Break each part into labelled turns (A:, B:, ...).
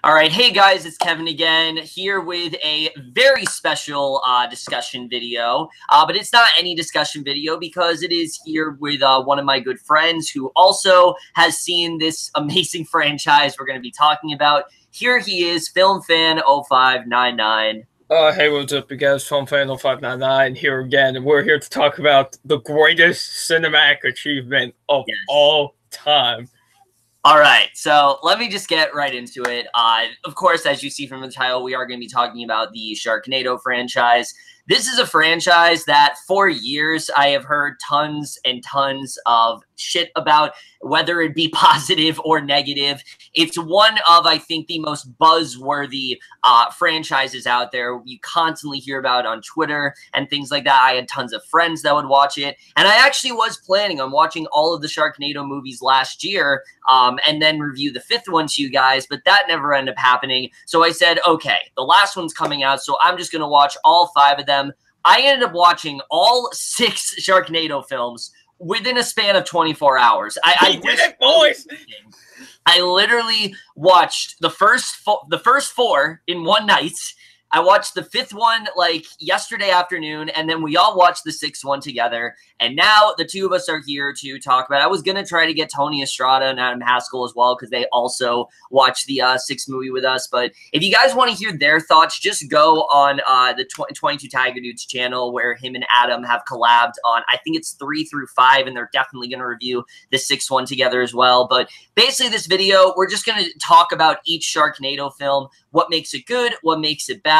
A: All right, hey guys, it's Kevin again, here with a very special discussion video, but it's not any discussion video because it is here with one of my good friends who also has seen this amazing franchise we're going to be talking about. Here he is, FilmFan0599.
B: Hey, what's up, you guys? FilmFan0599 here again. We're here to talk about the greatest cinematic achievement of all time.
A: All right, so let me just get right into it. Of course, as you see from the title, we are going to be talking about the Sharknado franchise. This is a franchise that for years I have heard tons and tons of shit about, whether it be positive or negative. It's one of, I think, the most buzzworthy franchises out there. You constantly hear about it on Twitter and things like that. I had tons of friends that would watch it. And I actually was planning on watching all of the Sharknado movies last year and then review the fifth one to you guys, but that never ended up happening. So I said, okay, the last one's coming out, so I'm just going to watch all 5 of them. I ended up watching all 6 Sharknado films within a span of 24 hours. I did it, boys! I literally watched the first 4 in one night. I watched the 5th one like yesterday afternoon, and then we all watched the 6th one together. And now the 2 of us are here to talk about it. I was going to try to get Tony Estrada and Adam Haskell as well, because they also watched the 6th movie with us. But if you guys want to hear their thoughts, just go on the 22 Tiger Dudes channel, where him and Adam have collabed on, I think it's 3 through 5, and they're definitely going to review the 6th one together as well. But basically this video, we're just going to talk about each Sharknado film, what makes it good, what makes it bad,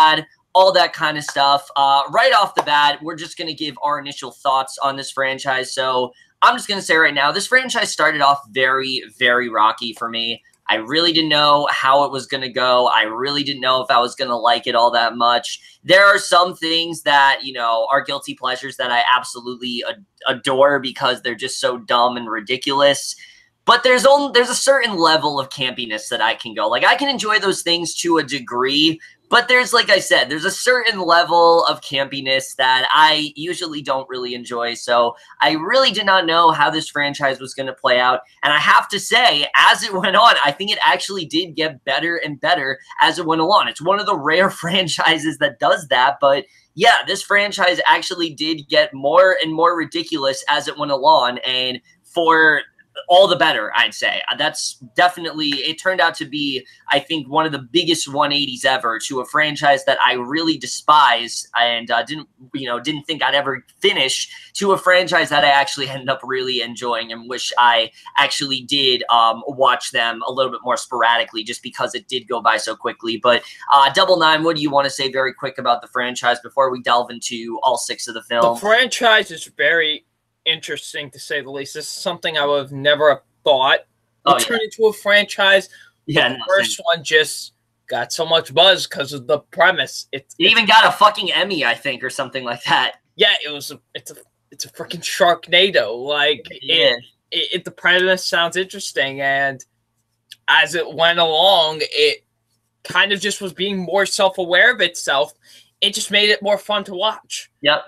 A: all that kind of stuff. Right off the bat, we're just going to give our initial thoughts on this franchise. So I'm just going to say right now, this franchise started off very, very rocky for me. I really didn't know how it was going to go. I really didn't know if I was going to like it all that much. There are some things that, you know, are guilty pleasures that I absolutely adore because they're just so dumb and ridiculous. But there's a certain level of campiness that I can go. Like, I can enjoy those things to a degree, but there's, like I said, there's a certain level of campiness that I usually don't really enjoy. So I really did not know how this franchise was going to play out. And I have to say, as it went on, I think it actually did get better and better as it went along. It's one of the rare franchises that does that. But yeah, this franchise actually did get more and more ridiculous as it went along. And for all the better, I'd say. That's definitely, it turned out to be, I think, one of the biggest 180s ever to a franchise that I really despise and didn't think I'd ever finish, to a franchise that I actually ended up really enjoying and wish I actually did watch them a little bit more sporadically, just because it did go by so quickly. But Double Nine, what do you want to say very quick about the franchise before we delve into all 6 of the films?
B: The franchise is very interesting, to say the least. This is something I would have never thought would turn into a franchise. Yeah, the first one just got so much buzz because of the premise. It
A: even got a fucking Emmy, I think, or something like that.
B: Yeah, it's a freaking Sharknado. Like, the premise sounds interesting, and as it went along, it kind of just was being more self-aware of itself. It just made it more fun to watch.
A: Yep.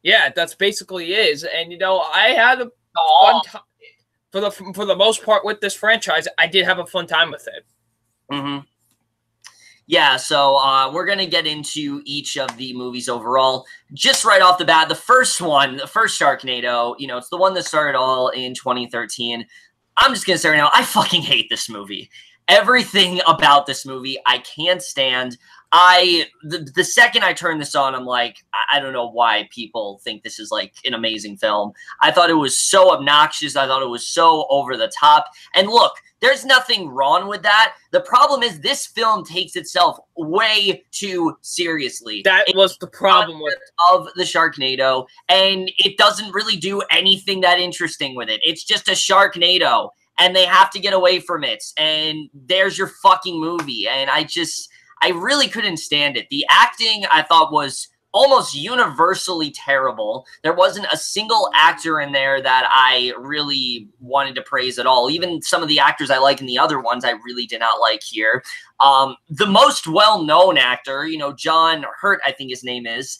B: Yeah, that's basically is. And, you know, I had a fun time for the most part with this franchise. I did have a fun time with it.
A: Mm-hmm. Yeah, so we're going to get into each of the movies overall. Just right off the bat, the first one, the first Sharknado, you know, it's the one that started all in 2013. I'm just going to say right now, I fucking hate this movie. Everything about this movie I can't stand. The second I turned this on, I'm like, I don't know why people think this is like an amazing film. I thought it was so obnoxious. I thought it was so over the top. And look, there's nothing wrong with that. The problem is this film takes itself way too seriously.
B: That was the problem with
A: of the Sharknado, and it doesn't really do anything that interesting with it. It's just a Sharknado, and they have to get away from it. And there's your fucking movie. And I really couldn't stand it. The acting, I thought, was almost universally terrible. There wasn't a single actor in there that I really wanted to praise at all. Even some of the actors I like in the other ones, I really did not like here. The most well-known actor, you know, John Hurt, I think his name is,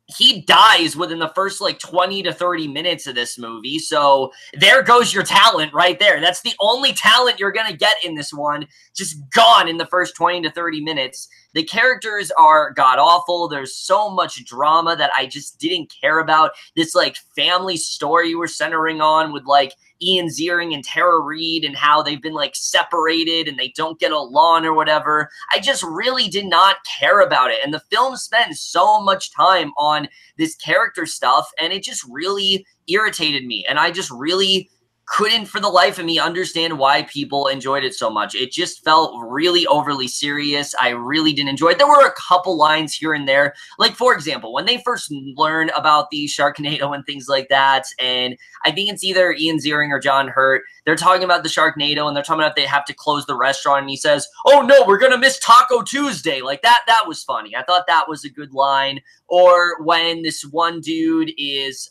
A: he dies within the first like 20 to 30 minutes of this movie. So there goes your talent right there. That's the only talent you're going to get in this one. Just gone in the first 20 to 30 minutes. The characters are god-awful. There's so much drama that I just didn't care about. This like family story you were centering on with like Ian Ziering and Tara Reid and how they've been like separated and they don't get along or whatever. I just really did not care about it. And the film spends so much time on this character stuff and it just really irritated me. And I just really couldn't for the life of me understand why people enjoyed it so much. It just felt really overly serious. I really didn't enjoy it. There were a couple lines here and there. Like, for example, when they first learn about the Sharknado and things like that, and I think it's either Ian Ziering or John Hurt, they're talking about the Sharknado, and they're talking about they have to close the restaurant, and he says, "Oh, no, we're going to miss Taco Tuesday." Like, that was funny. I thought that was a good line. Or when this one dude is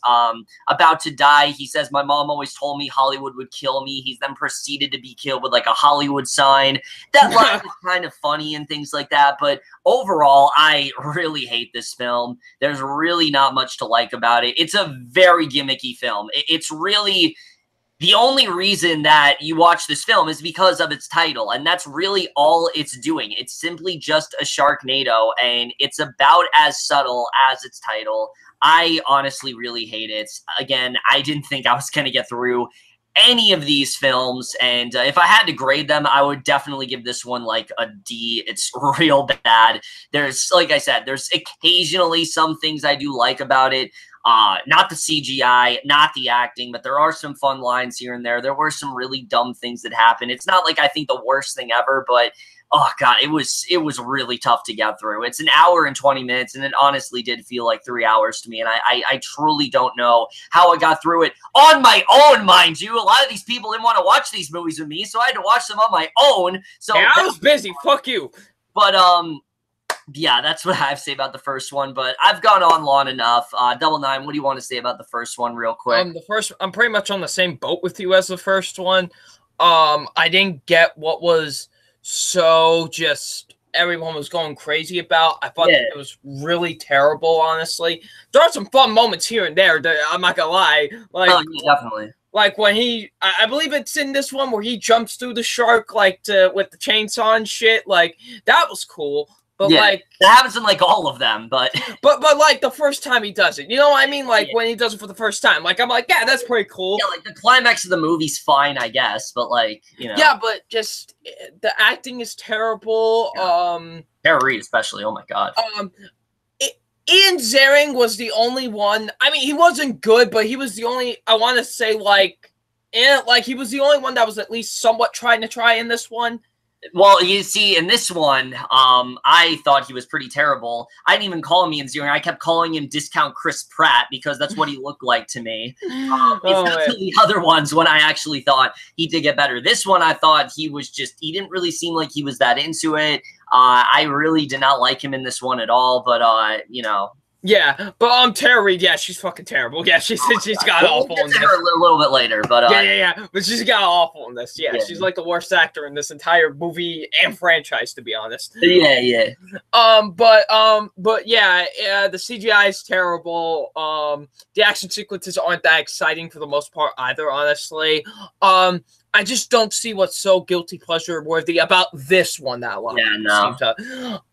A: about to die, he says, "My mom always told me Hollywood would kill me." He's then proceeded to be killed with like a Hollywood sign. That line was kind of funny and things like that. But overall, I really hate this film. There's really not much to like about it. It's a very gimmicky film. It's really... The only reason that you watch this film is because of its title, and that's really all it's doing. It's simply just a Sharknado, and it's about as subtle as its title. I honestly really hate it. Again, I didn't think I was going to get through any of these films, and if I had to grade them, I would definitely give this one like a D. It's real bad. There's, like I said, there's occasionally some things I do like about it. Not the CGI, not the acting, but there are some fun lines here and there. There were some really dumb things that happened. It's not like I think the worst thing ever, but oh god, it was really tough to get through. It's an hour and 20 minutes, and it honestly did feel like 3 hours to me, and I truly don't know how I got through it on my own, mind you. A lot of these people didn't want to watch these movies with me, so I had to watch them on my own. So
B: yeah, I was busy. Fuck you.
A: But yeah, that's what I have to say about the first one, but I've gone on long enough. Double Nine, what do you want to say about the first one real quick?
B: I'm pretty much on the same boat with you as the first one. I didn't get what was so just everyone was going crazy about. I thought it was really terrible, honestly. There are some fun moments here and there, I'm not gonna lie. Like,
A: oh, yeah, definitely.
B: Like when I believe it's in this one where he jumps through the shark like with the chainsaw and shit. Like, that was cool. But yeah, like
A: that happens in like all of them, but
B: like the first time he does it, you know what I mean? Like when he does it for the first time, like I'm like, yeah, that's pretty cool.
A: Yeah, like the climax of the movie's fine, I guess, but like, you know.
B: Yeah, but just the acting is terrible.
A: Yeah. Tara Reid especially. Oh my god.
B: Ian Ziering was the only one. I mean, he wasn't good, but he was the only. I want to say like he was the only one that was at least somewhat trying in this one.
A: Well, you see, in this one, I thought he was pretty terrible. I didn't even call him Ian Ziering. I kept calling him Discount Chris Pratt because that's what he looked like to me. It's not the other ones when I actually thought he did get better. This one, I thought he didn't really seem like he was that into it. I really did not like him in this one at all, but, you know.
B: Yeah, but Tara Reid, yeah, she's fucking terrible. Yeah, she's got awful in this.
A: Her a little bit later, but
B: yeah, but she's got awful in this. Yeah, she's like the worst actor in this entire movie and franchise, to be honest.
A: Yeah.
B: But yeah, the CGI is terrible. The action sequences aren't that exciting for the most part either, honestly. I just don't see what's so guilty pleasure worthy about this one that a lot of people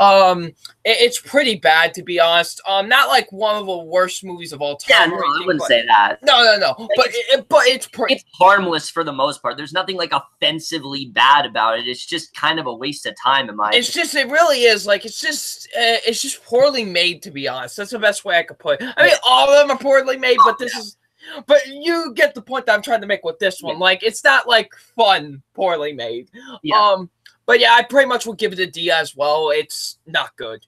B: seem to. It's pretty bad, to be honest. Not like one of the worst movies of all time.
A: Yeah, no, I wouldn't say that.
B: No.
A: Like
B: but it's pretty.
A: It's harmless for the most part. There's nothing like offensively bad about it. It's just kind of a waste of time in my opinion.
B: It really is. Like it's just poorly made, to be honest. That's the best way I could put it. I mean, all of them are poorly made, but this is. But you get the point that I'm trying to make with this one. Like, it's not, like, fun, poorly made.
A: Yeah.
B: But, yeah, I pretty much will give it a D as well. It's not good.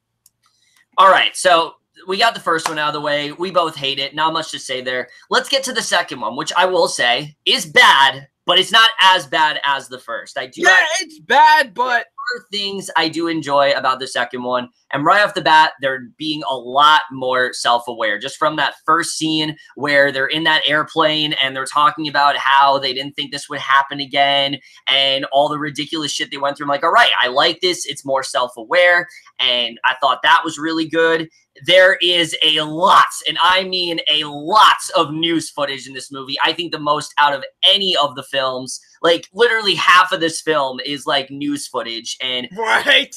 A: All right, so we got the first one out of the way. We both hate it. Not much to say there. Let's get to the second one, which I will say is bad, but it's not as bad as the first.
B: It's bad, but
A: are things I do enjoy about the second one. And right off the bat, they're being a lot more self-aware. Just from that first scene where they're in that airplane and they're talking about how they didn't think this would happen again and all the ridiculous shit they went through. I'm like, all right, I like this. It's more self-aware. And I thought that was really good. There is a lot, and I mean a lot of news footage in this movie. I think the most out of any of the films. Like, literally half of this film is, like, news footage. And
B: right.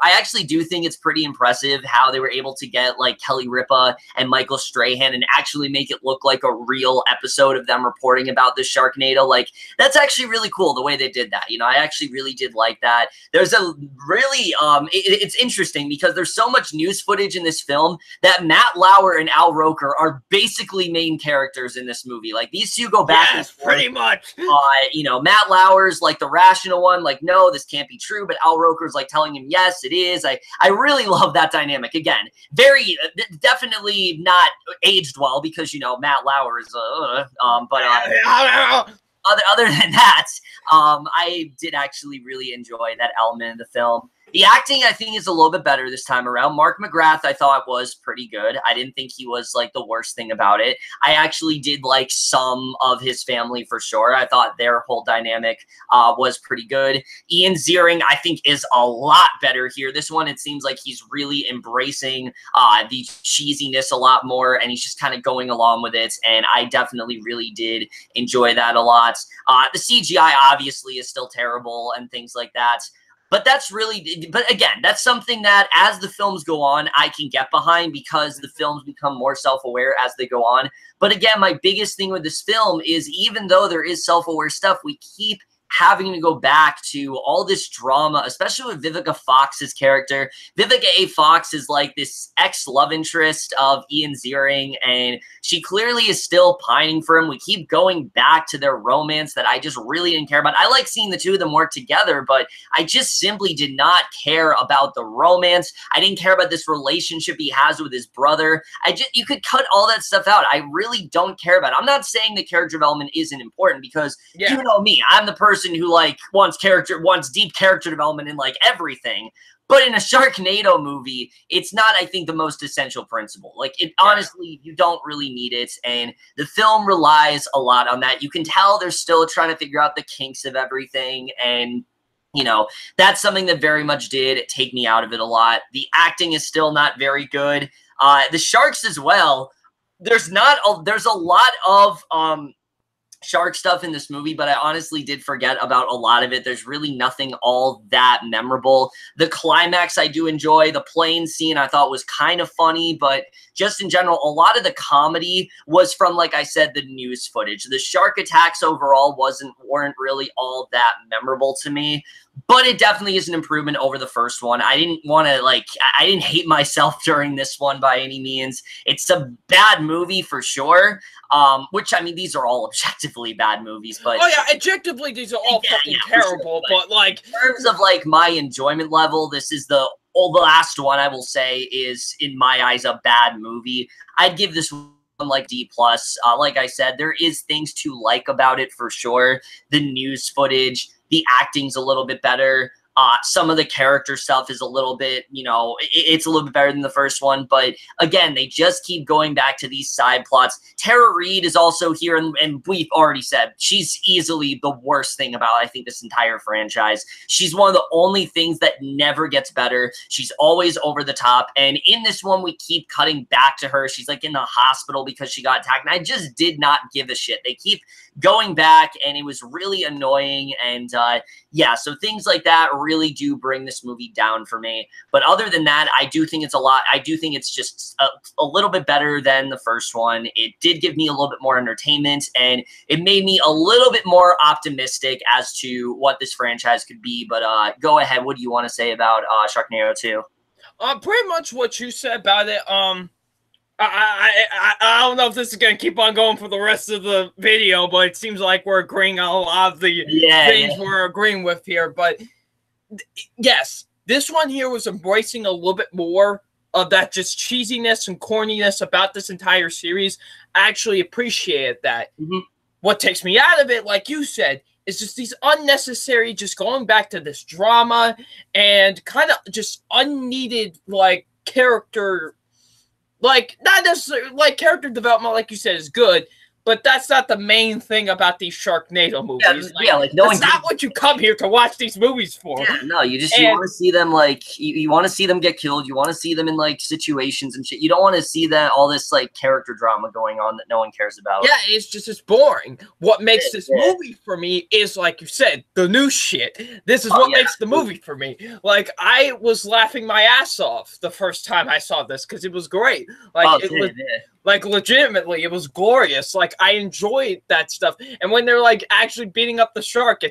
A: I actually do think it's pretty impressive how they were able to get, like, Kelly Ripa and Michael Strahan and actually make it look like a real episode of them reporting about the Sharknado. Like, that's actually really cool, the way they did that. You know, I actually really did like that. There's a really, it's interesting because there's so much news footage in this film that Matt Lauer and Al Roker are basically main characters in this movie. Like, these two go back and forth.
B: Pretty much.
A: You know, Matt Lauer's like the rational one, like, no, this can't be true. But Al Roker's like telling him, yes, it is. I really love that dynamic. Again, very, definitely not aged well because, you know, Matt Lauer is, other than that, I did actually really enjoy that element of the film. The acting, I think, is a little bit better this time around. Mark McGrath, I thought, was pretty good. I didn't think he was, like, the worst thing about it. I actually did like some of his family for sure. I thought their whole dynamic was pretty good. Ian Ziering, I think, is a lot better here. This one, it seems like he's really embracing the cheesiness a lot more, and he's just kind of going along with it, and I definitely really did enjoy that a lot. The CGI, obviously, is still terrible and things like that. But that's really, but again, that's something that as the films go on, I can get behind because the films become more self-aware as they go on. But again, my biggest thing with this film is even though there is self-aware stuff, we keep having to go back to all this drama, especially with Vivica Fox's character. Vivica A. Fox is like this ex-love interest of Ian Ziering, and she clearly is still pining for him. We keep going back to their romance that I just really didn't care about. I like seeing the two of them work together, but I just simply did not care about the romance. I didn't care about this relationship he has with his brother. You could cut all that stuff out. I really don't care about it. I'm not saying the character development isn't important because you know me, I'm the person who like wants deep character development in like everything. But in a Sharknado movie, it's not, I think, the most essential principle. Like, honestly, you don't really need it. And the film relies a lot on that. You can tell they're still trying to figure out the kinks of everything. And, you know, that's something that very much did take me out of it a lot. The acting is still not very good. The sharks as well. There's a lot of shark stuff in this movie, but I honestly did forget about a lot of it. There's really nothing all that memorable. The climax I do enjoy. The plane scene I thought was kind of funny, but just in general, a lot of the comedy was from, like I said, the news footage. The shark attacks overall weren't really all that memorable to me. But it definitely is an improvement over the first one. I didn't hate myself during this one by any means. It's a bad movie for sure. Which, I mean, these are all objectively bad movies, but...
B: Oh, yeah, objectively, these are all fucking terrible, sure. But, like...
A: In terms of, like, my enjoyment level, this is the last one I will say is, in my eyes, a bad movie. I'd give this one, like, D+. Like I said, there is things to like about it for sure. The news footage, the acting's a little bit better. Some of the character stuff is a little bit, you know, it's a little bit better than the first one. But again, they just keep going back to these side plots. Tara Reid is also here, and we've already said she's easily the worst thing about, I think, this entire franchise. She's one of the only things that never gets better. She's always over the top. And in this one, we keep cutting back to her. She's like in the hospital because she got attacked. And I just did not give a shit. They keep going back, and it was really annoying. And yeah, so things like that really do bring this movie down for me. But other than that, I do think it's a lot. I do think it's just a little bit better than the first one. It did give me a little bit more entertainment, and it made me a little bit more optimistic as to what this franchise could be. But go ahead. What do you want to say about Sharknado 2?
B: Pretty much what you said about it. I don't know if this is going to keep on going for the rest of the video, but it seems like we're agreeing on a lot of the things we're agreeing with here. But yes, this one here was embracing a little bit more of that just cheesiness and corniness about this entire series. I actually appreciated that. What takes me out of it, like you said, It's just these unnecessary, just going back to this drama and kind of just unneeded, like, character, like, not necessarily, like, character development, like you said, is good, but that's not the main thing about these Sharknado movies. That's not what you come here to watch these movies for.
A: Yeah, no, you want to see them, like, you want to see them get killed. You want to see them in, like, situations and shit. You don't want to see that all this, like, character drama going on that no one cares about.
B: Yeah, it's boring. What makes this movie for me is, like you said, the new shit. This is what makes the movie for me. Like, I was laughing my ass off the first time I saw this because it was great. Like, like, legitimately, it was glorious. Like, I enjoyed that stuff. And when they're, like, actually beating up the sharks,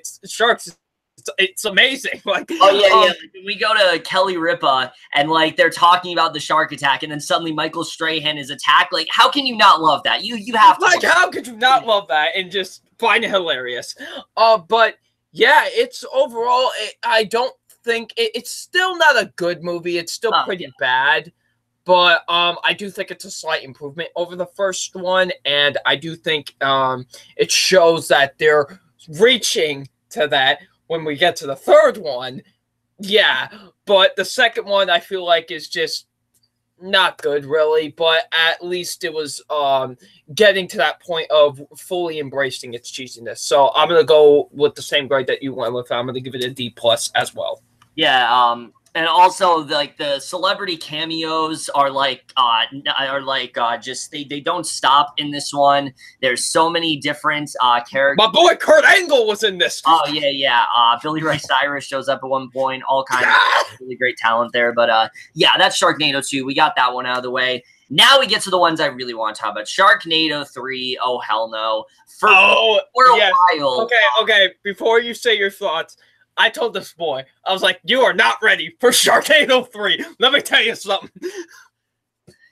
B: it's amazing. Like,
A: Like, we go to Kelly Ripa, and, like, they're talking about the shark attack, and then suddenly Michael Strahan is attacked. Like, how can you not love that? You have to.
B: Like, how could you not love that and just find it hilarious? But, yeah, it's overall, I don't think, it's still not a good movie. It's still pretty bad. But I do think it's a slight improvement over the first one, and I do think it shows that they're reaching to that when we get to the third one. Yeah, but the second one I feel like is just not good, really. But at least it was getting to that point of fully embracing its cheesiness. So I'm going to go with the same grade that you went with. I'm going to give it a D+ as well.
A: Yeah, and also, like, the celebrity cameos are just they don't stop in this one. There's so many different characters.
B: My boy Kurt Angle was in this.
A: Oh yeah. Billy Ray Cyrus shows up at one point. All kinds of really great talent there. But yeah, that's Sharknado 2. We got that one out of the way. Now we get to the ones I really want to talk about. Sharknado 3. Oh hell no. For a while.
B: Okay. Before you say your thoughts, I told this boy, I was like, you are not ready for Sharknado 3. Let me tell you something.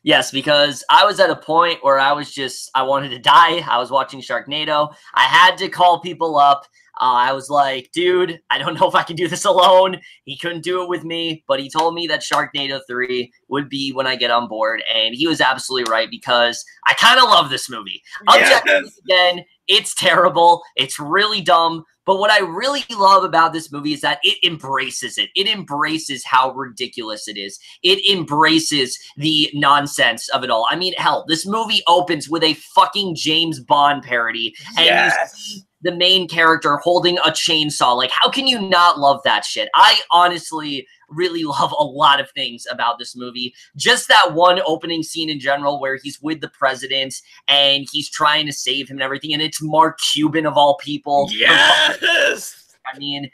A: Yes, because I was at a point where I wanted to die. I was watching Sharknado. I had to call people up. I was like, dude, I don't know if I can do this alone. He couldn't do it with me, but he told me that Sharknado 3 would be when I get on board, and he was absolutely right because I kind of love this movie. Objectively, again, it's terrible. It's really dumb. But what I really love about this movie is that it embraces it. It embraces how ridiculous it is. It embraces the nonsense of it all. I mean, hell, this movie opens with a fucking James Bond parody. And you see the main character holding a chainsaw. Like, how can you not love that shit? I honestly really love a lot of things about this movie. Just that one opening scene in general where he's with the president and he's trying to save him and everything, and it's Mark Cuban of all people.
B: Yes!
A: I mean,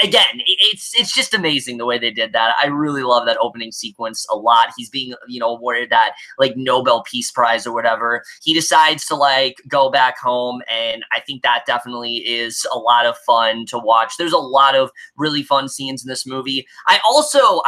A: again, it's just amazing the way they did that. I really love that opening sequence a lot. He's being, awarded that, like, Nobel Peace Prize or whatever. He decides to, like, go back home, and I think that definitely is a lot of fun to watch. There's a lot of really fun scenes in this movie. I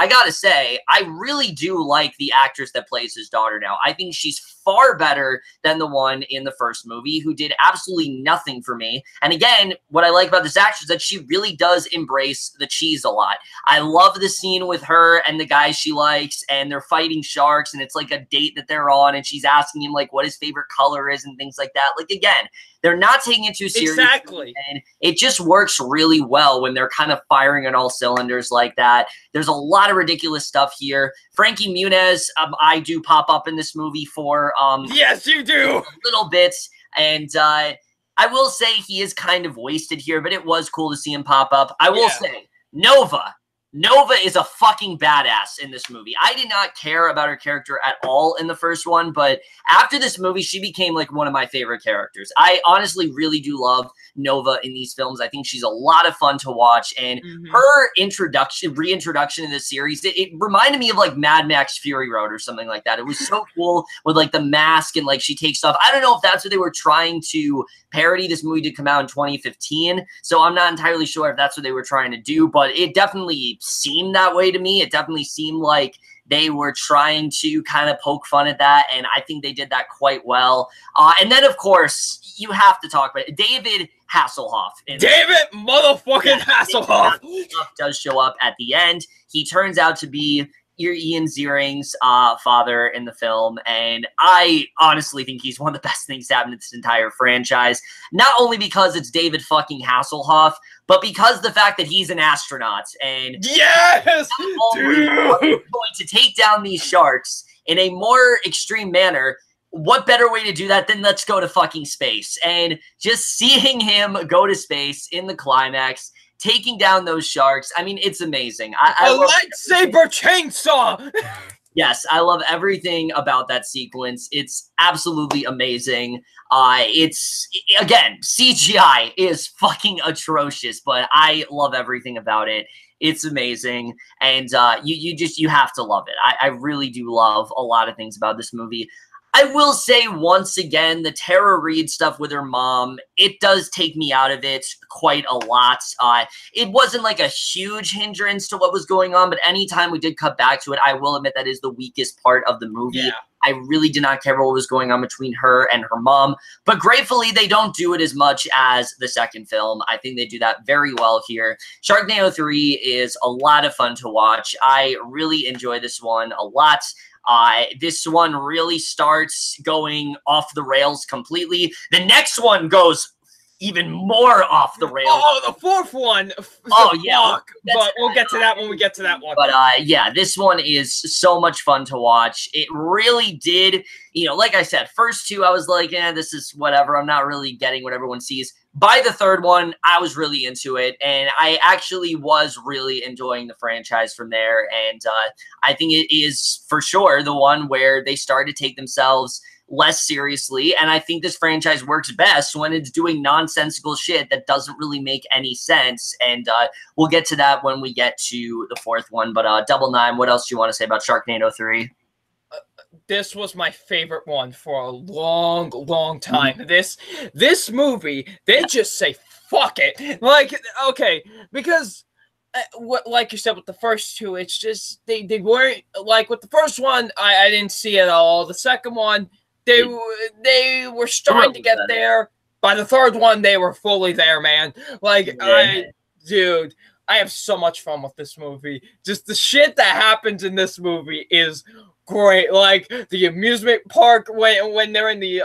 A: gotta say, I really do like the actress that plays his daughter now. I think she's far better than the one in the first movie, who did absolutely nothing for me. And again, what I like about this actress is that she really does embrace the cheese a lot. I love the scene with her and the guy she likes, and they're fighting sharks, and it's like a date that they're on, and she's asking him, like, what his favorite color is and things like that. Like, again, they're not taking it too seriously.
B: Exactly.
A: And it just works really well when they're kind of firing on all cylinders like that. There's a lot of ridiculous stuff here. Frankie Muniz, I do pop up in this movie for
B: yes, you do.
A: A little bit. And I will say he is kind of wasted here, but it was cool to see him pop up. I will say, Nova is a fucking badass in this movie. I did not care about her character at all in the first one, but after this movie, she became like one of my favorite characters. I honestly really do love Nova in these films. I think she's a lot of fun to watch, and her reintroduction in this series, it reminded me of like Mad Max Fury Road or something like that. It was so cool with like the mask and like she takes off. I don't know if that's what they were trying to parody. This movie did come out in 2015, so I'm not entirely sure if that's what they were trying to do, but it definitely seemed that way to me. It definitely seemed like they were trying to kind of poke fun at that, and I think they did that quite well. And then, of course, you have to talk about it. David Hasselhoff.
B: Hasselhoff
A: does show up at the end. He turns out to be you're Ian Ziering's father in the film, and I honestly think he's one of the best things to happen to this entire franchise. Not only because it's David fucking Hasselhoff, but because the fact that he's an astronaut, and
B: yes,
A: going to take down these sharks in a more extreme manner. What better way to do that than let's go to fucking space? And just seeing him go to space in the climax, taking down those sharks. I mean, it's amazing.
B: A lightsaber chainsaw.
A: Yes, I love everything about that sequence. It's absolutely amazing. It's, again, CGI is fucking atrocious, but I love everything about it. It's amazing, and you have to love it. I really do love a lot of things about this movie. I will say once again, the Tara Reid stuff with her mom, it does take me out of it quite a lot. It wasn't like a huge hindrance to what was going on, but anytime we did cut back to it, I will admit that is the weakest part of the movie. Yeah. I really did not care what was going on between her and her mom, but gratefully they don't do it as much as the second film. I think they do that very well here. Sharknado 3 is a lot of fun to watch. I really enjoy this one a lot. This one really starts going off the rails completely. The next one goes even more off the rails.
B: Oh, the fourth one.
A: Oh, yeah.
B: But we'll get to that when we get to that one.
A: But, yeah, this one is so much fun to watch. It really did, you know, like I said, first two, I was like, this is whatever. I'm not really getting what everyone sees. By the third one, I was really into it, and I actually was really enjoying the franchise from there. And I think it is for sure the one where they start to take themselves less seriously, and I think this franchise works best when it's doing nonsensical shit that doesn't really make any sense. And we'll get to that when we get to the fourth one. But Double Nine, what else do you want to say about Sharknado 3?
B: This was my favorite one for a long, long time. This movie, they just say fuck it. Like, okay, because like you said with the first two, it's just they weren't like with the first one. I didn't see it at all. The second one, they were starting to get there. By the third one, they were fully there, man. Like, dude, I have so much fun with this movie. Just the shit that happens in this movie is great. Like the amusement park, when they're in the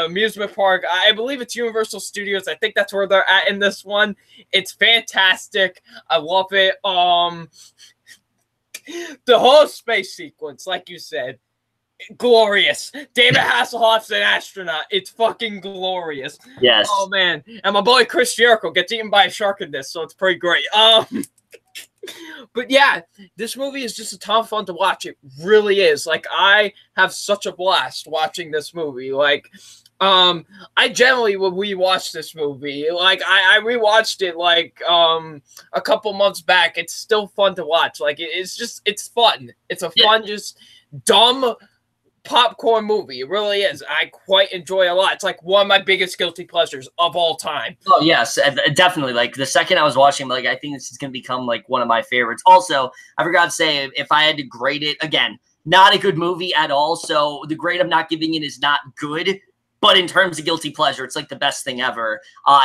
B: amusement park, I believe it's Universal Studios. I think that's where they're at in this one. It's fantastic. I love it. The whole space sequence, like you said, glorious. David Hasselhoff's an astronaut. It's fucking glorious.
A: Yes.
B: Oh man, and my boy Chris Jericho gets eaten by a shark in this, so it's pretty great. But yeah, this movie is just a ton of fun to watch. It really is. Like, I have such a blast watching this movie. Like, I generally, when we watch this movie, like, I rewatched it, like, a couple months back. It's still fun to watch. Like, it's fun. It's a fun, just dumb popcorn movie. It really is. I quite enjoy a lot. It's like one of my biggest guilty pleasures of all time.
A: Oh yes, definitely. Like the second I was watching, like I think this is gonna become like one of my favorites. Also, I forgot to say, if I had to grade it, again, not a good movie at all. So the grade I'm not giving it is not good. But in terms of guilty pleasure, it's like the best thing ever.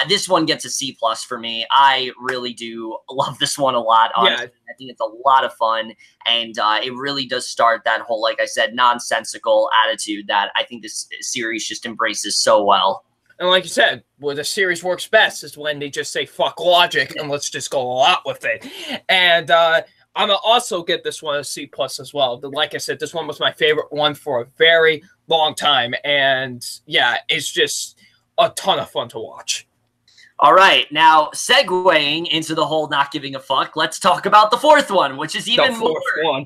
A: This one gets a C+ for me. I really do love this one a lot. Honestly. Yeah. I think it's a lot of fun. And it really does start that whole, like I said, nonsensical attitude that I think this series just embraces so well.
B: And like you said, where the series works best is when they just say, fuck logic, and let's just go all out with it. And I'm going to also get this one a C+ as well. Like I said, this one was my favorite one for a very long time. And yeah, it's just a ton of fun to watch.
A: All right. Now, segueing into the whole not giving a fuck, let's talk about the fourth one, which is even more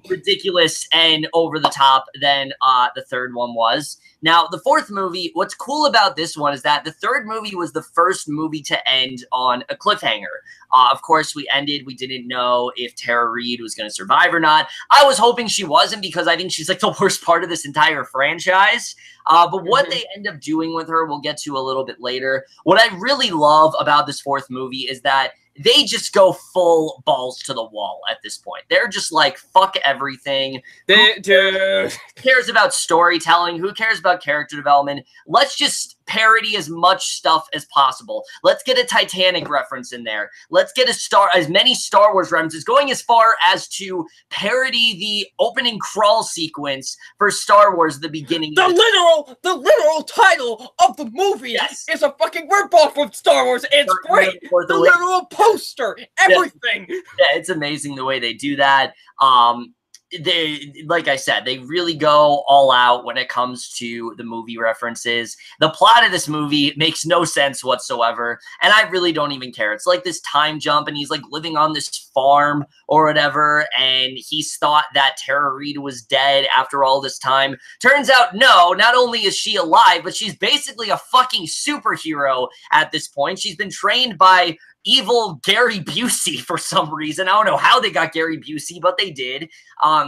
A: ridiculous and over the top than the third one was. Now, the fourth movie, what's cool about this one is that the third movie was the first movie to end on a cliffhanger. Of course, we didn't know if Tara Reid was going to survive or not. I was hoping she wasn't because I think she's like the worst part of this entire franchise. But what they end up doing with her, we'll get to a little bit later. What I really love about this fourth movie is that they just go full balls to the wall at this point. They're just like, fuck everything. Who cares about storytelling? Who cares about character development? Let's just parody as much stuff as possible. Let's get a Titanic reference in there. Let's get as many Star Wars references, going as far as to parody the opening crawl sequence for Star Wars at the beginning.
B: The literal title of the movie is a fucking ripoff of Star Wars. It's great. The literal poster, everything.
A: Yeah, it's amazing the way they do that. They, like I said, they really go all out when it comes to the movie references. The plot of this movie makes no sense whatsoever, and I really don't even care. It's like this time jump, and he's like living on this farm or whatever, and he's thought that Tara Reid was dead after all this time. Turns out, no, not only is she alive, but she's basically a fucking superhero at this point. She's been trained by evil Gary Busey for some reason. I don't know how they got Gary Busey, but they did.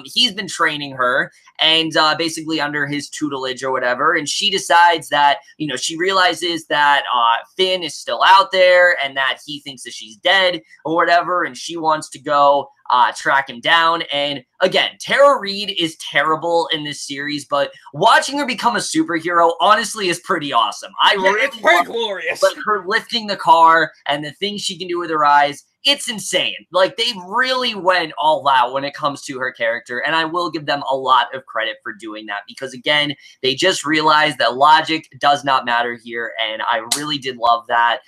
A: He's been training her, and basically under his tutelage or whatever. And she decides that, you know, she realizes that Finn is still out there and that he thinks that she's dead or whatever. And she wants to go track him down. And again, Tara Reid is terrible in this series, but watching her become a superhero honestly is pretty awesome.
B: It's pretty glorious.
A: But her lifting the car and the things she can do with her eyes, it's insane. Like, they really went all out when it comes to her character, and I will give them a lot of credit for doing that, because again, they just realized that logic does not matter here, and I really did love that.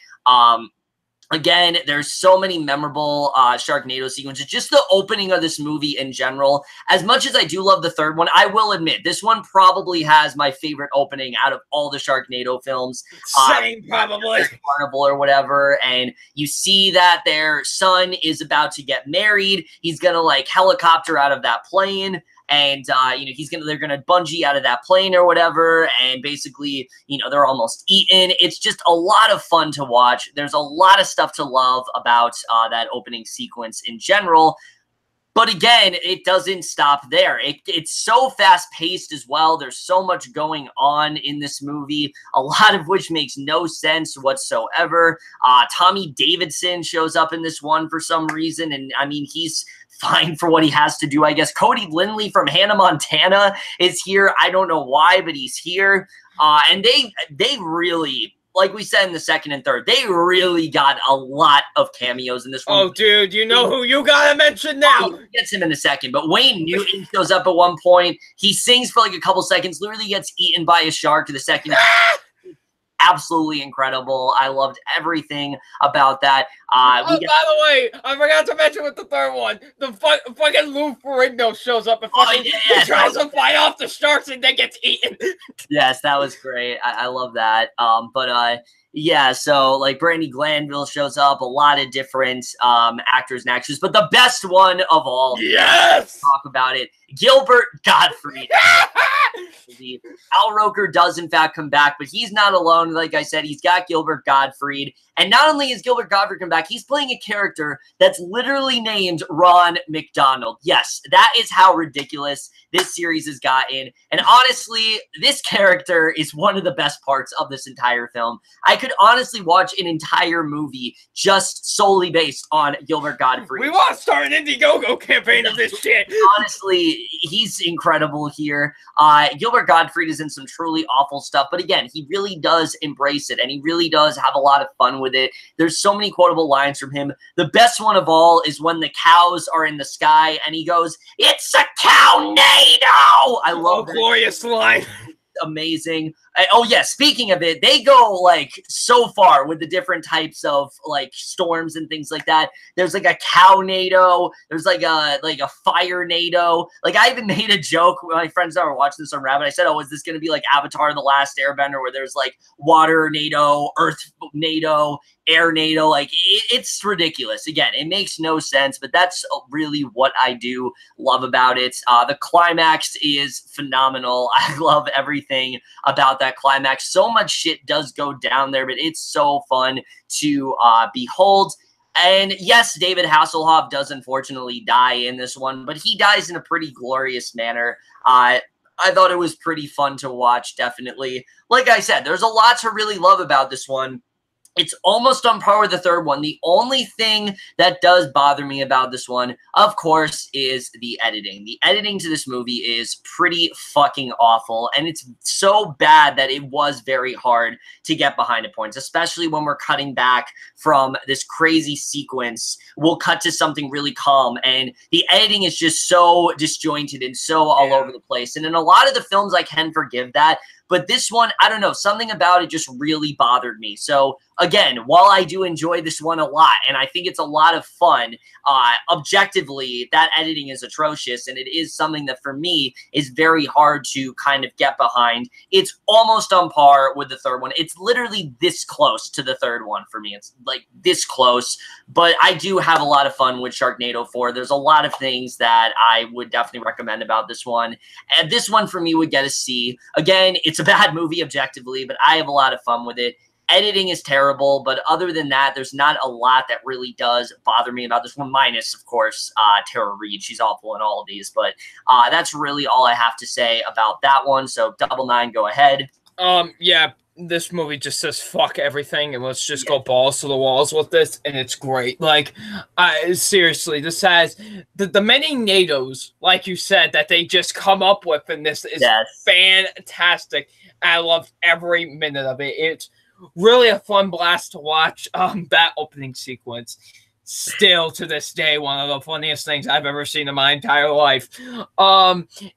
A: Again, there's so many memorable Sharknado sequences. Just the opening of this movie in general. As much as I do love the third one, I will admit, this one probably has my favorite opening out of all the Sharknado films.
B: Same, probably.
A: Carnival or whatever. And you see that their son is about to get married. He's going to, like, helicopter out of that plane. And, you know, they're going to bungee out of that plane or whatever. And basically, you know, they're almost eaten. It's just a lot of fun to watch. There's a lot of stuff to love about that opening sequence in general. But again, it doesn't stop there. It's so fast-paced as well. There's so much going on in this movie, a lot of which makes no sense whatsoever. Tommy Davidson shows up in this one for some reason, and, I mean, he's fine for what he has to do, I guess. Cody Linley from Hannah Montana is here. I don't know why, but he's here. And they really, like we said in the second and third, they really got a lot of cameos in this one.
B: Oh, dude, you know who you gotta mention now?
A: He gets him in a second, but Wayne Newton shows up at one point. He sings for like a couple seconds, literally gets eaten by a shark to the second. Absolutely incredible. I loved everything about that.
B: By the way, I forgot to mention with the third one, the fucking Lou Ferrigno shows up and fucking he tries to fight off the sharks and then gets eaten.
A: Yes, that was great. I love that. Yeah, so like Brandy Glanville shows up, a lot of different actors and actresses, but the best one of all,
B: yes,
A: talk about it, Gilbert Gottfried. Al Roker does in fact come back, but he's not alone. Like I said, he's got Gilbert Gottfried. And not only is Gilbert Gottfried come back, he's playing a character that's literally named Ron McDonald. Yes, that is how ridiculous this series has gotten. And honestly, this character is one of the best parts of this entire film. I could honestly watch an entire movie just solely based on Gilbert Gottfried.
B: We want to start an Indiegogo campaign of this shit.
A: Honestly, he's incredible here. Gilbert Gottfried is in some truly awful stuff, but again, he really does embrace it, and he really does have a lot of fun with it. There's so many quotable lines from him. The best one of all is when the cows are in the sky, and he goes, "It's a cow-nado!" I love that.
B: Glorious line.
A: Amazing. Oh yeah, speaking of it, they go like so far with the different types of like storms and things like that. There's like a cow-nado, there's like a fire-nado. Like I even made a joke when my friends that were watching this on Rabbit. I said, "Oh, is this gonna be like Avatar: The Last Airbender, where there's like water-nado, earth-nado, air-nado?" Like it's ridiculous. Again, it makes no sense, but that's really what I do love about it. The climax is phenomenal. I love everything about that climax. So much shit does go down there, but it's so fun to behold. And yes, David Hasselhoff does unfortunately die in this one, but he dies in a pretty glorious manner. I thought it was pretty fun to watch, definitely. Like I said, there's a lot to really love about this one. It's almost on par with the third one. The only thing that does bother me about this one, of course, is the editing. The editing to this movie is pretty fucking awful, and it's so bad that it was very hard to get behind at points, especially when we're cutting back from this crazy sequence. We'll cut to something really calm, and the editing is just so disjointed and so all over the place. And in a lot of the films, I can forgive that. But this one, I don't know, something about it just really bothered me. So again, while I do enjoy this one a lot, and I think it's a lot of fun, objectively, that editing is atrocious, and it is something that for me is very hard to kind of get behind. It's almost on par with the third one. It's literally this close to the third one for me. It's like this close, but I do have a lot of fun with Sharknado 4. There's a lot of things that I would definitely recommend about this one. And this one for me would get a C. Again, it's a bad movie objectively, but I have a lot of fun with it. Editing is terrible, but other than that, there's not a lot that really does bother me about this one, minus, of course, Tara Reid. She's awful in all of these, but that's really all I have to say about that one. So, 99, go ahead.
B: Yeah, this movie just says fuck everything, and let's just go balls to the walls with this, and it's great. Like, seriously, this has the many NATOs, like you said, that they just come up with, and this is fantastic. I loved every minute of it. It's really a fun blast to watch. That opening sequence, still to this day, one of the funniest things I've ever seen in my entire life.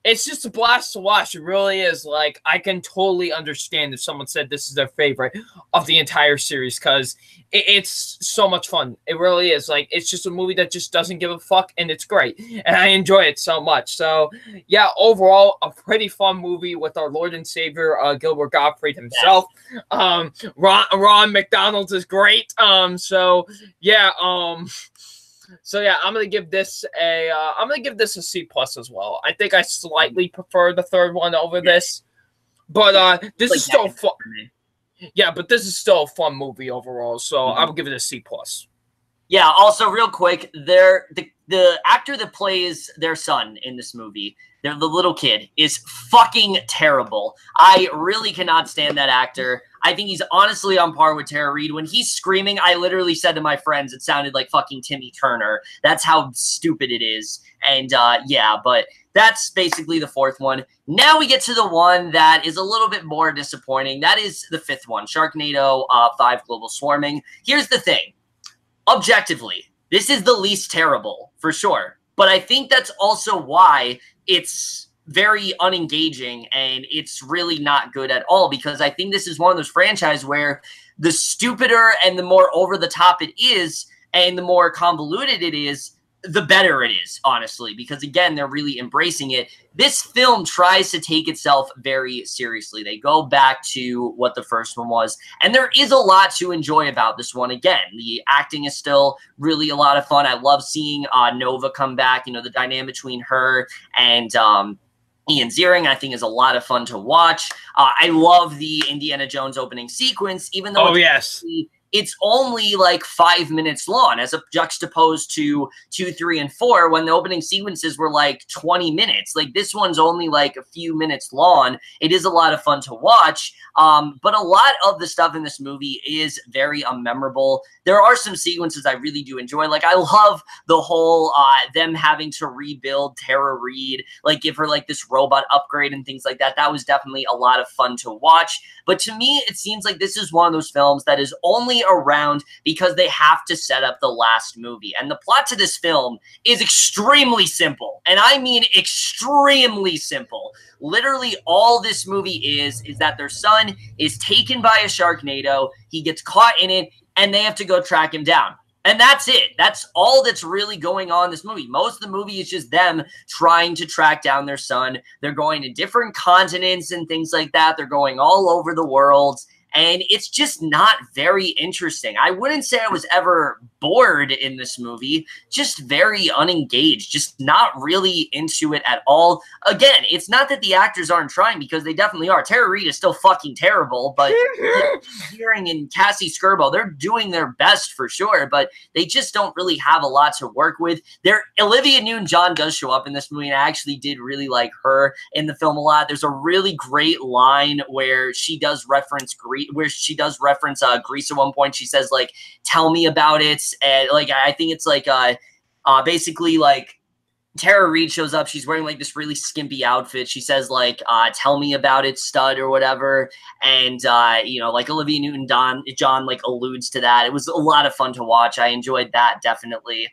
B: It's just a blast to watch. It really is. Like, I can totally understand if someone said this is their favorite of the entire series, because it's so much fun. It really is. Like, it's just a movie that just doesn't give a fuck, and it's great, and I enjoy it so much. So yeah, overall, a pretty fun movie with our Lord and Savior Gilbert Gottfried himself. Ron McDonald is great. So yeah, I'm gonna give this a C+ as well. I think I slightly prefer the third one over this, but this is still fun. Yeah, but this is still a fun movie overall, so I would give it a C+.
A: Yeah, also real quick, the actor that plays their son in this movie, the little kid, is fucking terrible. I really cannot stand that actor. I think he's honestly on par with Tara Reid. When he's screaming, I literally said to my friends, it sounded like fucking Timmy Turner. That's how stupid it is. And yeah, but that's basically the fourth one. Now we get to the one that is a little bit more disappointing. That is the fifth one, Sharknado 5 Global Swarming. Here's the thing. Objectively, this is the least terrible, for sure. But I think that's also why it's very unengaging and it's really not good at all, because I think this is one of those franchises where the stupider and the more over the top it is and the more convoluted it is, the better it is, honestly, because again, they're really embracing it. This film tries to take itself very seriously. They go back to what the first one was, and there is a lot to enjoy about this one. Again, the acting is still really a lot of fun. I love seeing Nova come back. You know, the dynamic between her and Ian Ziering, I think, is a lot of fun to watch. I love the Indiana Jones opening sequence, even though it's only like 5 minutes long, as a juxtaposed to 2, 3, and 4, when the opening sequences were like 20 minutes. Like, this one's only like a few minutes long. It is a lot of fun to watch, but a lot of the stuff in this movie is very unmemorable. There are some sequences I really do enjoy. Like, I love the whole them having to rebuild Tara Reid, like give her like this robot upgrade and things like that. That was definitely a lot of fun to watch. But to me, it seems like this is one of those films that is only around because they have to set up the last movie. And the plot to this film is extremely simple. And I mean extremely simple. Literally all this movie is that their son is taken by a Sharknado. He gets caught in it, and they have to go track him down. And that's it. That's all that's really going on in this movie. Most of the movie is just them trying to track down their son. They're going to different continents and things like that. They're going all over the world. And it's just not very interesting. I wouldn't say I was ever bored in this movie, just very unengaged, just not really into it at all. Again, it's not that the actors aren't trying, because they definitely are. Tara Reid is still fucking terrible, but Ziering and Cassie Scerbo, they're doing their best for sure, but they just don't really have a lot to work with. Olivia Newton-John does show up in this movie, and I actually did really like her in the film a lot. There's a really great line where she does reference Griffo where she does reference Grease at one point. She says like, "Tell me about it," and like I think it's like basically like. Tara Reid shows up. She's wearing like this really skimpy outfit. She says like, "Tell me about it, stud," or whatever. And you know, like Olivia Newton-John like alludes to that. It was a lot of fun to watch. I enjoyed that definitely.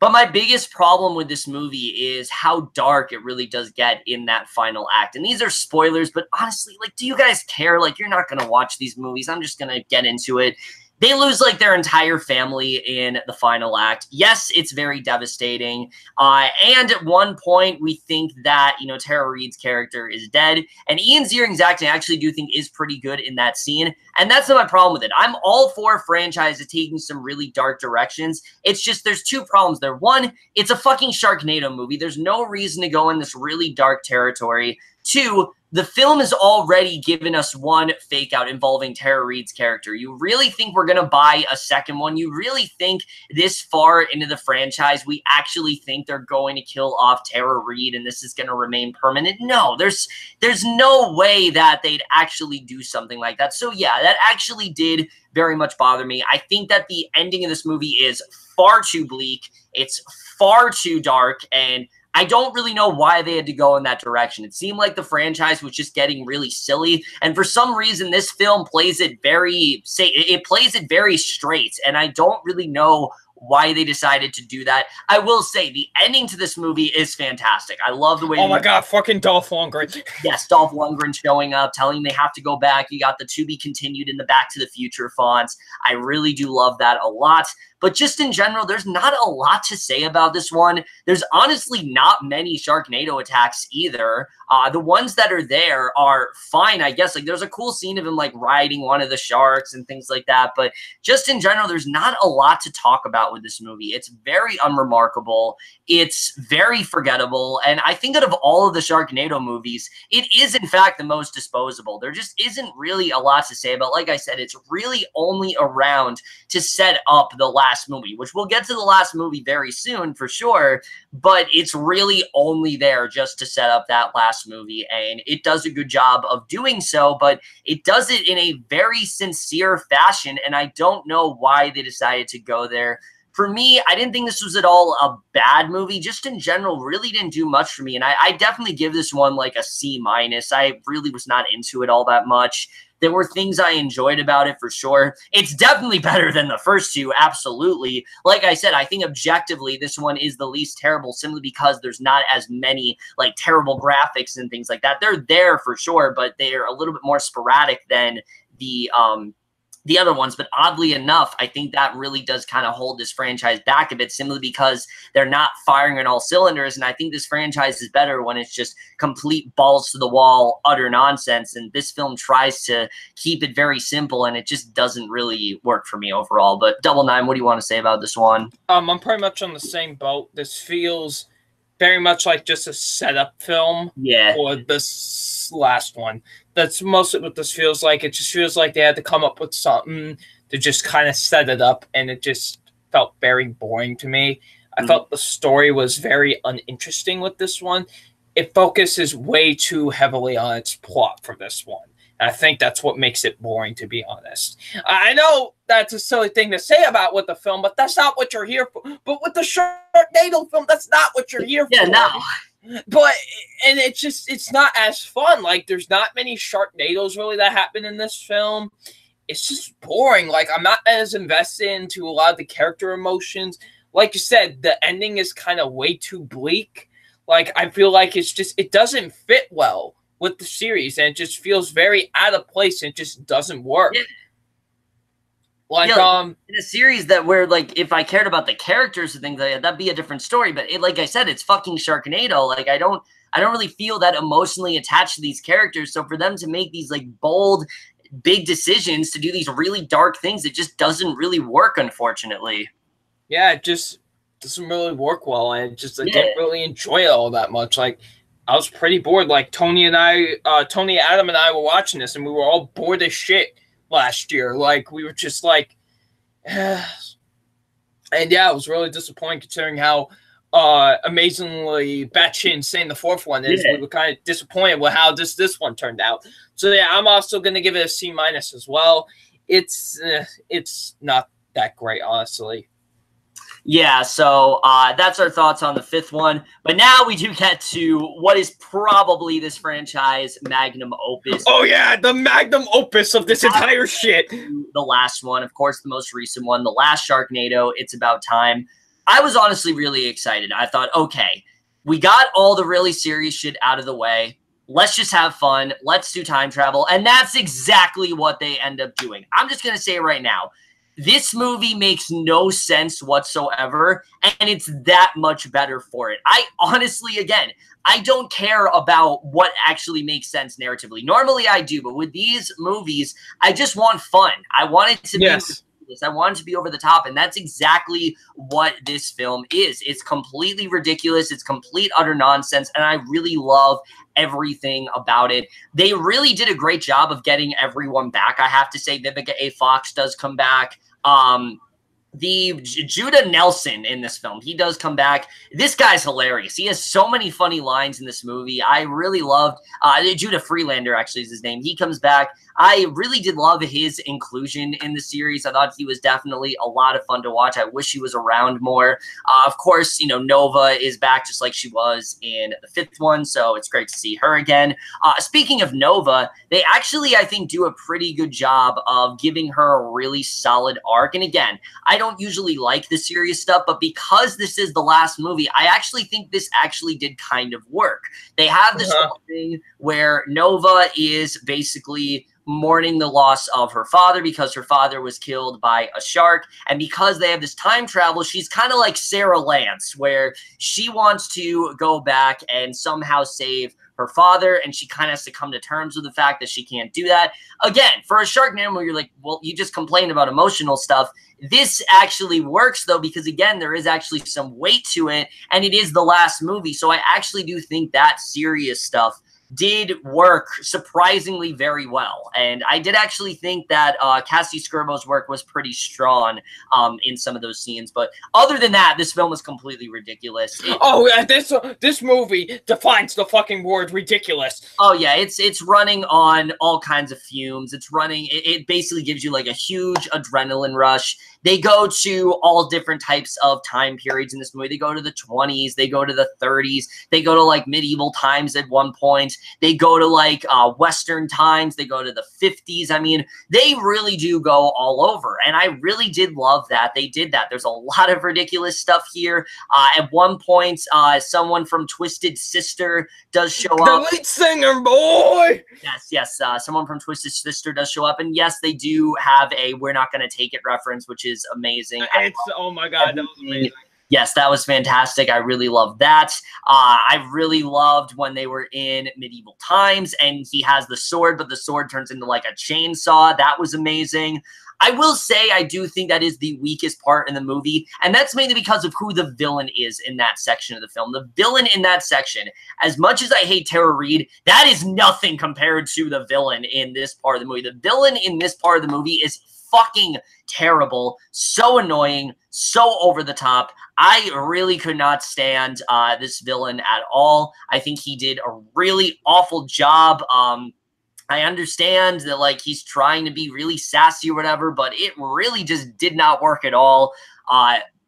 A: But my biggest problem with this movie is how dark it really does get in that final act. And these are spoilers, but honestly, like, do you guys care? Like, you're not going to watch these movies. I'm just going to get into it. They lose like their entire family in the final act. Yes, it's very devastating. And at one point, we think that, you know, Tara Reid's character is dead. And Ian Ziering's acting I actually do think is pretty good in that scene. And that's not my problem with it. I'm all for franchises taking some really dark directions. It's just there's two problems there. One, it's a fucking Sharknado movie. There's no reason to go in this really dark territory. Two, the film has already given us one fake out involving Tara Reid's character. You really think we're going to buy a second one? You really think this far into the franchise, we actually think they're going to kill off Tara Reid and this is going to remain permanent? No, there's no way that they'd actually do something like that. So yeah, that actually did very much bother me. I think that the ending of this movie is far too bleak. It's far too dark, and I don't really know why they had to go in that direction. It seemed like the franchise was just getting really silly, and for some reason, this film plays it very straight, and I don't really know why they decided to do that. I will say the ending to this movie is fantastic. I love the way.
B: Oh my god, fucking Dolph Lundgren.
A: Yes, Dolph Lundgren showing up, telling them they have to go back. You got the "to be continued" in the Back to the Future fonts. I really do love that a lot. But just in general, there's not a lot to say about this one. There's honestly not many Sharknado attacks either. The ones that are there are fine, I guess. Like, there's a cool scene of him, like, riding one of the sharks and things like that. But just in general, there's not a lot to talk about with this movie. It's very unremarkable. It's very forgettable. And I think out of all of the Sharknado movies, it is, in fact, the most disposable. There just isn't really a lot to say about. Like I said, it's really only around to set up the last movie, which we'll get to the last movie very soon for sure, but it's really only there just to set up that last movie, and it does a good job of doing so, but it does it in a very sincere fashion, and I don't know why they decided to go there. For me, I didn't think this was at all a bad movie. Just in general, really didn't do much for me, and I definitely give this one like a C-. I really was not into it all that much. There were things I enjoyed about it for sure. It's definitely better than the first two, absolutely. Like I said, I think objectively this one is the least terrible simply because there's not as many like terrible graphics and things like that. They're there for sure, but they're a little bit more sporadic than the other ones. But oddly enough, I think that really does kind of hold this franchise back a bit simply because they're not firing on all cylinders. And I think this franchise is better when it's just complete balls to the wall, utter nonsense. And this film tries to keep it very simple, and it just doesn't really work for me overall. But Double Nine, what do you want to say about this one?
B: I'm pretty much on the same boat. This feels very much like just a setup film for this last one. That's mostly what this feels like. It just feels like they had to come up with something to just kind of set it up, and it just felt very boring to me. I felt the story was very uninteresting with this one. It focuses way too heavily on its plot for this one. And I think that's what makes it boring, to be honest. I know that's a silly thing to say about with the film, but that's not what you're here for. But with the Sharknado film, that's not what you're here for.
A: Yeah, no.
B: But, and it's not as fun. Like, there's not many Sharknados really that happen in this film. It's just boring. Like, I'm not as invested into a lot of the character emotions. Like you said, the ending is kind of way too bleak. Like, I feel like it doesn't fit well with the series, and it just feels very out of place, and it just doesn't work. Yeah. Like,
A: in a series that where, like, if I cared about the characters and things like that, that'd be a different story. But like I said, it's fucking Sharknado. Like, I don't really feel that emotionally attached to these characters. So for them to make these like bold, big decisions to do these really dark things, it just doesn't really work, unfortunately.
B: Yeah, it just doesn't really work well, and I didn't really enjoy it all that much. Like, I was pretty bored. Like, Tony, Adam, and I were watching this, and we were all bored as shit last year. Like, we were just like, and yeah, it was really disappointing considering how amazingly batshit insane the fourth one is, we were kind of disappointed with how this one turned out. So yeah, I'm also going to give it a C- as well. It's not that great, honestly.
A: Yeah, so that's our thoughts on the fifth one. But now we do get to what is probably this franchise magnum opus.
B: Oh yeah, the magnum opus of this entire shit.
A: The last one, of course, the most recent one, the last Sharknado, It's About Time. I was honestly really excited. I thought, okay, we got all the really serious shit out of the way. Let's just have fun. Let's do time travel. And that's exactly what they end up doing. I'm just going to say it right now. This movie makes no sense whatsoever, and it's that much better for it. I honestly, again, I don't care about what actually makes sense narratively. Normally I do, but with these movies, I just want fun. I want it to be ridiculous. I want it to be over the top, and that's exactly what this film is. It's completely ridiculous. It's complete utter nonsense, and I really love everything about it. They really did a great job of getting everyone back. I have to say, Vivica A. Fox does come back. The Judah Nelson in this film, he does come back. This guy's hilarious. He has so many funny lines in this movie. I really loved Judah Freelander, actually is his name. He comes back. I really did love his inclusion in the series. I thought he was definitely a lot of fun to watch. I wish he was around more. Of course, you know, Nova is back just like she was in the fifth one, so it's great to see her again. Speaking of Nova, they actually, I think, do a pretty good job of giving her a really solid arc. And again, I don't usually like the serious stuff, but because this is the last movie, I actually think this actually did kind of work. They have this whole thing where Nova is basically mourning the loss of her father because her father was killed by a shark. And because they have this time travel, she's kind of like Sarah Lance, where she wants to go back and somehow save her father, and she kind of has to come to terms with the fact that she can't do that. Again, for a Sharknado where you're like, well, you just complain about emotional stuff. This actually works, though, because, again, there is actually some weight to it, and it is the last movie. So I actually do think that serious stuff did work surprisingly very well. And I did actually think that Cassie Scerbo's work was pretty strong in some of those scenes. But other than that, this film was completely ridiculous.
B: This movie defines the fucking word ridiculous.
A: Oh, yeah, it's running on all kinds of fumes. It's running, it basically gives you like a huge adrenaline rush. They go to all different types of time periods in this movie. They go to the 20s. They go to the 30s. They go to like medieval times at one point. They go to like Western times. They go to the 50s. I mean, they really do go all over. And I really did love that. They did that. There's a lot of ridiculous stuff here. At one point, someone from Twisted Sister does show up.
B: The lead singer, boy!
A: Yes. Someone from Twisted Sister does show up. And yes, they do have a We're Not Gonna Take It reference, which is amazing.
B: Oh my God, that was amazing.
A: Yes, that was fantastic. I really loved that. I really loved when they were in medieval times and he has the sword, but the sword turns into like a chainsaw. That was amazing. I will say I do think that is the weakest part in the movie, and that's mainly because of who the villain is in that section of the film. The villain in that section, as much as I hate Tara Reid, that is nothing compared to the villain in this part of the movie. The villain in this part of the movie is fucking terrible, so annoying, so over the top. I really could not stand this villain at all. I think he did a really awful job. I understand that like he's trying to be really sassy or whatever, but it really just did not work at all.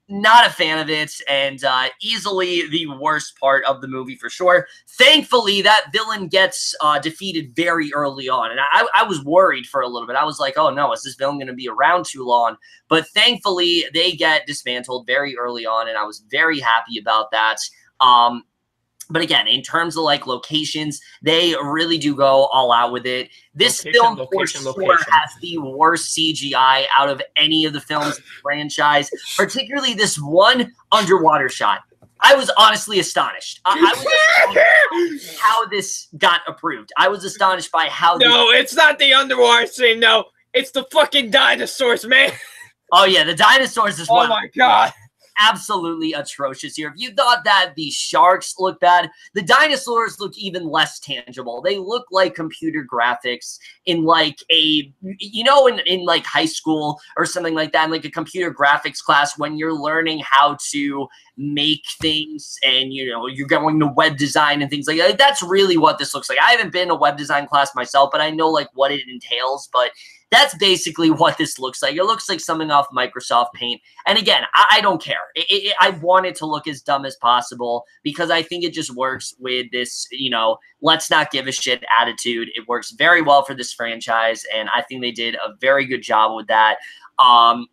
A: Not a fan of it, and easily the worst part of the movie for sure. Thankfully, that villain gets defeated very early on, and I was worried for a little bit. I was like, oh no, is this villain going to be around too long? But thankfully, they get dismantled very early on, and I was very happy about that. But again, in terms of like locations, they really do go all out with it. This film for sure has the worst CGI out of any of the films in the franchise, particularly this one underwater shot. I was honestly astonished. I was astonished how this got approved. I was astonished by how
B: it's not the underwater scene, no. It's the fucking dinosaurs, man.
A: Oh, yeah, the dinosaurs as well.
B: Oh, my God.
A: Absolutely atrocious here. If you thought that the sharks look bad, the dinosaurs look even less tangible. They look like computer graphics in like a, you know, in like high school or something like that, in like a computer graphics class when you're learning how to make things and, you know, you're going to web design and things like that. That's really what this looks like. I haven't been in a web design class myself, but I know like what it entails, but that's basically what this looks like. It looks like something off Microsoft Paint. And again, I don't care. I want it to look as dumb as possible because I think it just works with this, you know, let's not give a shit attitude. It works very well for this franchise, and I think they did a very good job with that.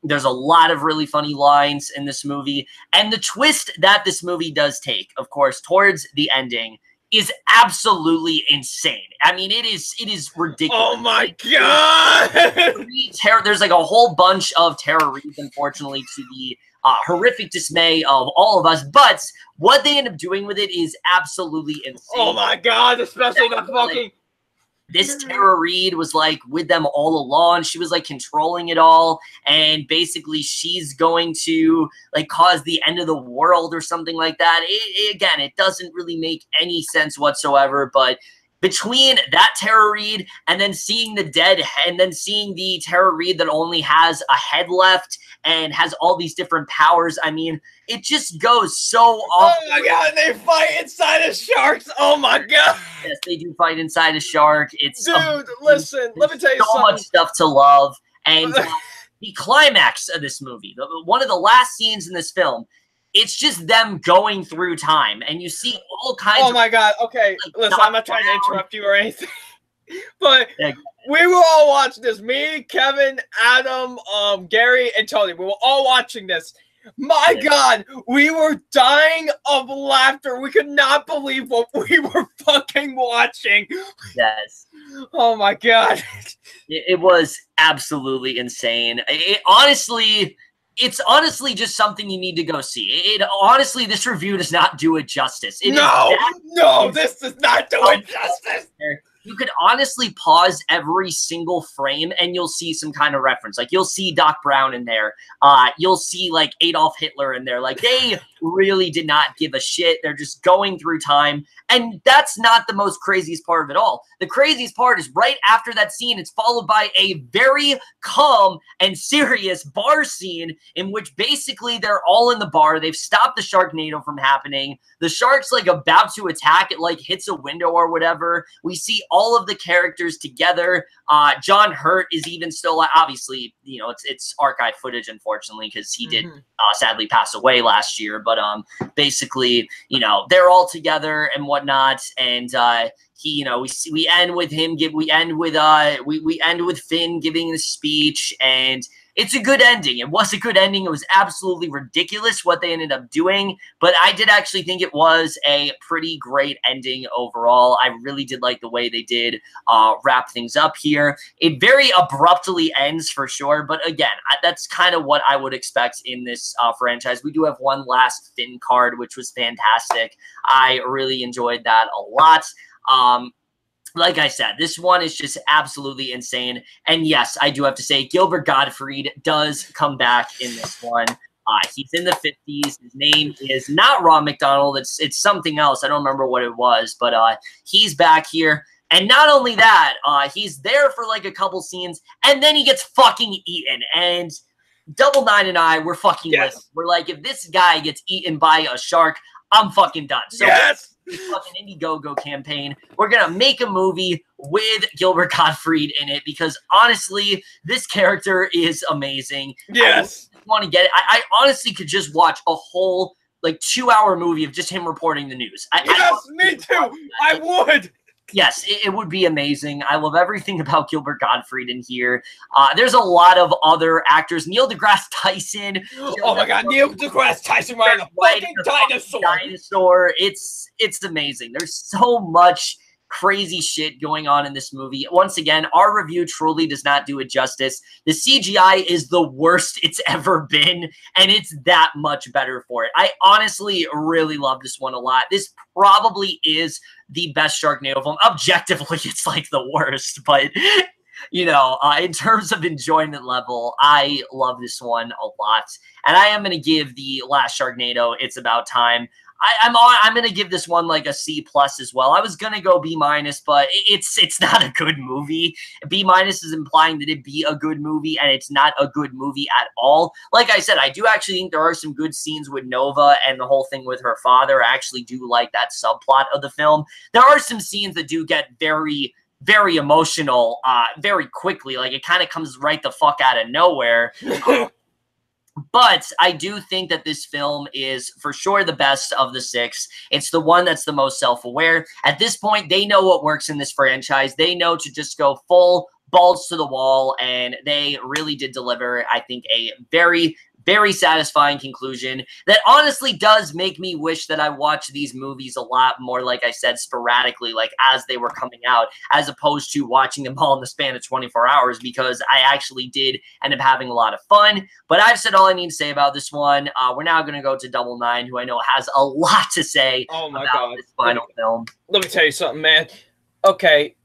A: There's a lot of really funny lines in this movie, and the twist that this movie does take, of course, towards the ending is absolutely insane. I mean, it is ridiculous.
B: Oh my god!
A: There's like a whole bunch of Tara Reid, unfortunately, to the horrific dismay of all of us. But what they end up doing with it is absolutely insane.
B: Oh my god! Especially the fucking.
A: This Tara Reid was like with them all along. She was like controlling it all. And basically she's going to like cause the end of the world or something like that. Again, it doesn't really make any sense whatsoever. But between that Tara Reid and then seeing the dead and then seeing the Tara Reid that only has a head left and has all these different powers, I mean, it just goes so off.
B: Oh my god, they fight inside of sharks. Oh my god.
A: Yes, they do fight inside a shark. It's
B: dude, listen, let me tell you
A: so
B: something.
A: much stuff to love. And the climax of this movie, one of the last scenes in this film, it's just them going through time, and you see all kinds.
B: Oh my god! Okay,
A: like,
B: listen, I'm not trying to interrupt you or anything, but we were all watching this. Me, Kevin, Adam, Gary, and Tony. We were all watching this. My God, we were dying of laughter. We could not believe what we were fucking watching.
A: Yes.
B: Oh my God.
A: It was absolutely insane. It's honestly just something you need to go see. Honestly, this review does not do it justice.
B: This does not do it justice.
A: You could honestly pause every single frame and you'll see some kind of reference. Like you'll see Doc Brown in there. You'll see like Adolf Hitler in there. Like they really did not give a shit. They're just going through time. And that's not the most craziest part of it all. The craziest part is right after that scene, it's followed by a very calm and serious bar scene in which basically they're all in the bar. They've stopped the Sharknado from happening. The shark's like about to attack. It like hits a window or whatever. We see all of the characters together. John Hurt is even still, obviously, you know, it's archive footage, unfortunately, because he did sadly pass away last year. But basically, you know, they're all together and whatnot. And he, you know, we end with him. We end with Finn giving the speech, and it's a good ending. It was a good ending. It was absolutely ridiculous what they ended up doing, but I did actually think it was a pretty great ending overall. I really did like the way they did wrap things up here. It very abruptly ends for sure, but again, that's kind of what I would expect in this franchise. We do have one last Finn card, which was fantastic. I really enjoyed that a lot. Like I said, this one is just absolutely insane. And yes, I do have to say, Gilbert Gottfried does come back in this one. He's in the 50s. His name is not Ron McDonald. It's something else. I don't remember what it was, but he's back here. And not only that, he's there for like a couple scenes, and then he gets fucking eaten. And Double Nine and I, we're fucking with. We're like, if this guy gets eaten by a shark, I'm fucking done. So fucking Indiegogo campaign. We're gonna make a movie with Gilbert Gottfried in it because honestly, this character is amazing.
B: Yes,
A: I want to get it. I honestly could just watch a whole like 2-hour movie of just him reporting the news.
B: Me too. I would.
A: Yes, it would be amazing. I love everything about Gilbert Gottfried in here. There's a lot of other actors. Neil deGrasse Tyson.
B: Oh my God, Neil deGrasse Tyson riding a fucking
A: dinosaur. It's amazing. There's so much crazy shit going on in this movie. Once again, our review truly does not do it justice. The CGI is the worst it's ever been, and it's that much better for it. I honestly really love this one a lot. This probably is the best Sharknado film. Objectively, it's like the worst, but you know, in terms of enjoyment level, I love this one a lot. And I am going to give the last Sharknado, It's About Time, I'm gonna give this one like a C+ as well. I was gonna go B-, but it's not a good movie. B- is implying that it be a good movie, and it's not a good movie at all. Like I said, I do actually think there are some good scenes with Nova and the whole thing with her father. I actually do like that subplot of the film. There are some scenes that do get very, very emotional very quickly. Like, it kind of comes right the fuck out of nowhere. But I do think that this film is for sure the best of the 6. It's the one that's the most self-aware. At this point, they know what works in this franchise. They know to just go full balls to the wall, and they really did deliver, I think, a very, very satisfying conclusion that honestly does make me wish that I watched these movies a lot more, like I said, sporadically, like as they were coming out, as opposed to watching them all in the span of 24 hours, because I actually did end up having a lot of fun. But I've said all I need to say about this one. We're now going to go to Double Nine, who I know has a lot to say about this final film.
B: Let me tell you something, man. Okay,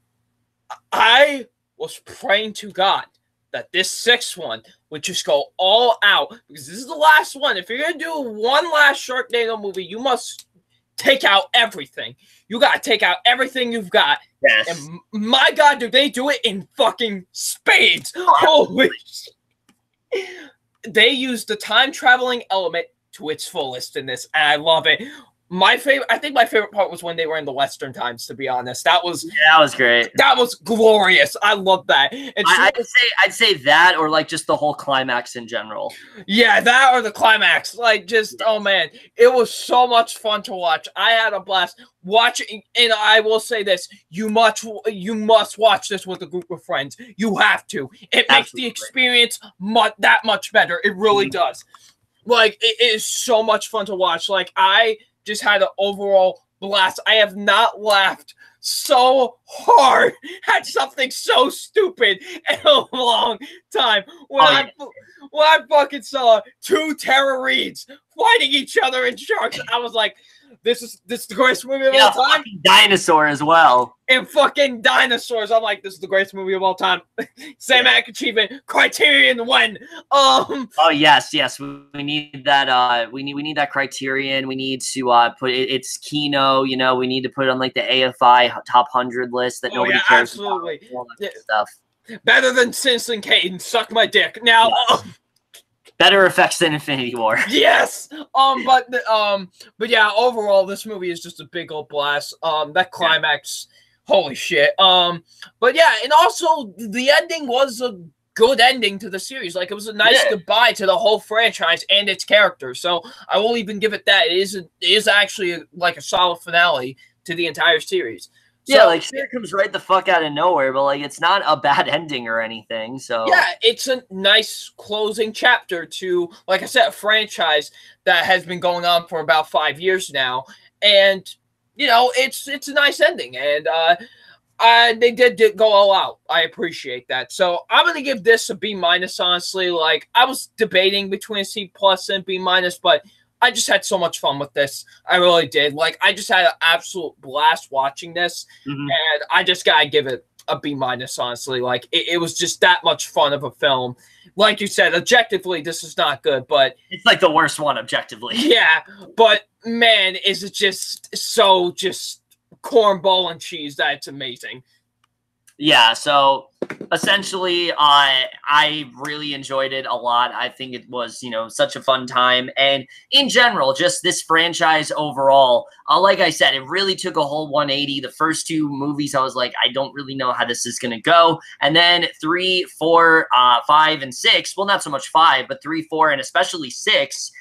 B: I was praying to God that this 6th one would just go all out, because this is the last one. If you're going to do one last Sharknado movie, you must take out everything. You got to take out everything you've got.
A: Yes.
B: And my God, do they do it in fucking spades. Holy shit. They use the time-traveling element to its fullest in this, and I love it. I think my favorite part was when they were in the Western times, to be honest. That was
A: great.
B: That was glorious. I love that.
A: I'd say that, or like just the whole climax in general.
B: Yeah, that or the climax. Like, just, oh man, it was so much fun to watch. I had a blast watching, and I will say this: you must watch this with a group of friends. You have to. It makes the experience that much better. It really does. Like, it is so much fun to watch. Like, I just had an overall blast. I have not laughed so hard at something so stupid in a long time. When I fucking saw 2 Tara Reids fighting each other in sharks, I was like, this is the greatest movie of all time.
A: Dinosaur as well.
B: And fucking dinosaurs. I'm like, this is the greatest movie of all time. Cinematic achievement, Criterion win.
A: Oh yes. We need that. We need that Criterion. We need to put it's Kino. You know, we need to put it on like the AFI top 100 list that nobody cares
B: absolutely.
A: about. All that stuff.
B: Better than Citizen Kane. Suck my dick. Now.
A: Yes. Better effects than Infinity War.
B: Yes. But yeah, overall, this movie is just a big old blast. That climax, holy shit. But yeah, and also the ending was a good ending to the series. Like, it was a nice goodbye to the whole franchise and its characters. So I will even give it that. It is actually like a solid finale to the entire series.
A: Yeah, so, like, it comes right the fuck out of nowhere, but, like, it's not a bad ending or anything, so...
B: Yeah, it's a nice closing chapter to, like I said, a franchise that has been going on for about 5 years now, and, you know, it's a nice ending, and they did go all out. I appreciate that. So I'm going to give this a B-, honestly. Like, I was debating between C+ and B-, but... I just had so much fun with this. I really did. Like, I just had an absolute blast watching this, and I just gotta give it a B-, honestly. Like, it was just that much fun of a film. Like you said, objectively, this is not good, but...
A: It's like the worst one, objectively.
B: Yeah, but, man, is it just so just cornball and cheese that it's amazing.
A: Yeah, so essentially, I really enjoyed it a lot. I think it was, you know, such a fun time. And in general, just this franchise overall, like I said, it really took a whole 180. The first 2 movies, I was like, I don't really know how this is going to go. And then 3, 4, 5, and 6, well, not so much 5, but 3, 4, and especially 6,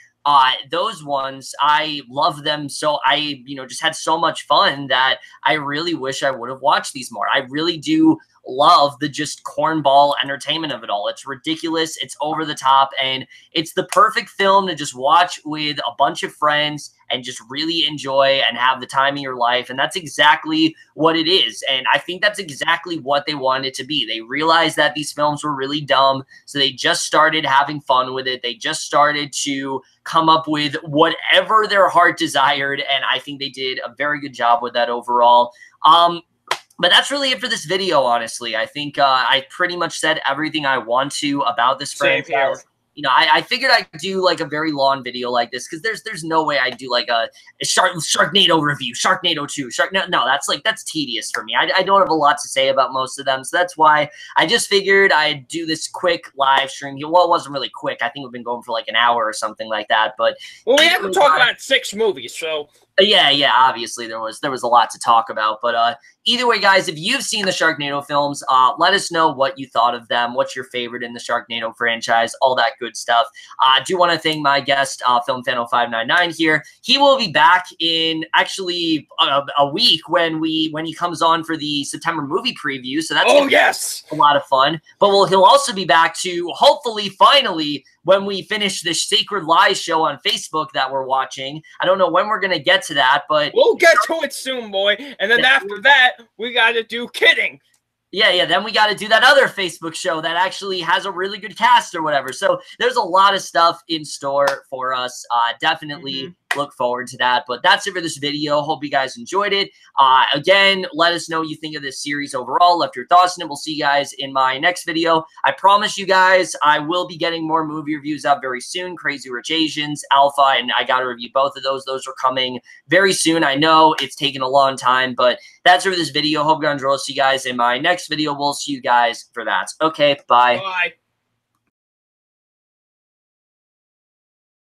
A: those ones, I love them. So I, you know, just had so much fun that I really wish I would have watched these more. I really do love the just cornball entertainment of it all. It's ridiculous. It's over the top. And it's the perfect film to just watch with a bunch of friends and just really enjoy and have the time of your life. And that's exactly what it is. And I think that's exactly what they wanted it to be. They realized that these films were really dumb. So they just started having fun with it. They just started to come up with whatever their heart desired. And I think they did a very good job with that overall. But that's really it for this video, honestly. I think I pretty much said everything I want to about this franchise. you know, I figured I'd do like a very long video like this because there's no way I'd do like a Sharknado review, Sharknado 2, Sharknado. No, that's tedious for me. I don't have a lot to say about most of them, so that's why I just figured I'd do this quick live stream. Well, it wasn't really quick. I think we've been going for like an hour or something like that. But
B: well, we have to talk about 6 movies, so.
A: Yeah, obviously there was a lot to talk about, but either way, guys, if you've seen the Sharknado films, let us know what you thought of them, what's your favorite in the Sharknado franchise, all that good stuff. I do want to thank my guest, FilmFan0599 here. He will be back in actually a week when he comes on for the September movie preview, so that's a lot of fun. But he'll also be back to hopefully finally when we finish this Sacred Lies show on Facebook that we're watching. I don't know when we're going to get to that, but
B: we'll get to it soon, boy. And then after that, we got to do Kidding.
A: Yeah. Then we got to do that other Facebook show that actually has a really good cast or whatever. So there's a lot of stuff in store for us. Definitely look forward to that. But that's it for this video. Hope you guys enjoyed it. Again, let us know what you think of this series overall. Left your thoughts in it. We'll see you guys in my next video. I promise you guys, I will be getting more movie reviews up very soon. Crazy Rich Asians, Alpha, and I got to review both of those. Those are coming very soon. I know it's taken a long time, but that's it for this video. Hope you enjoyed. See you guys in my next video. We'll see you guys for that. Okay, bye.
B: Bye.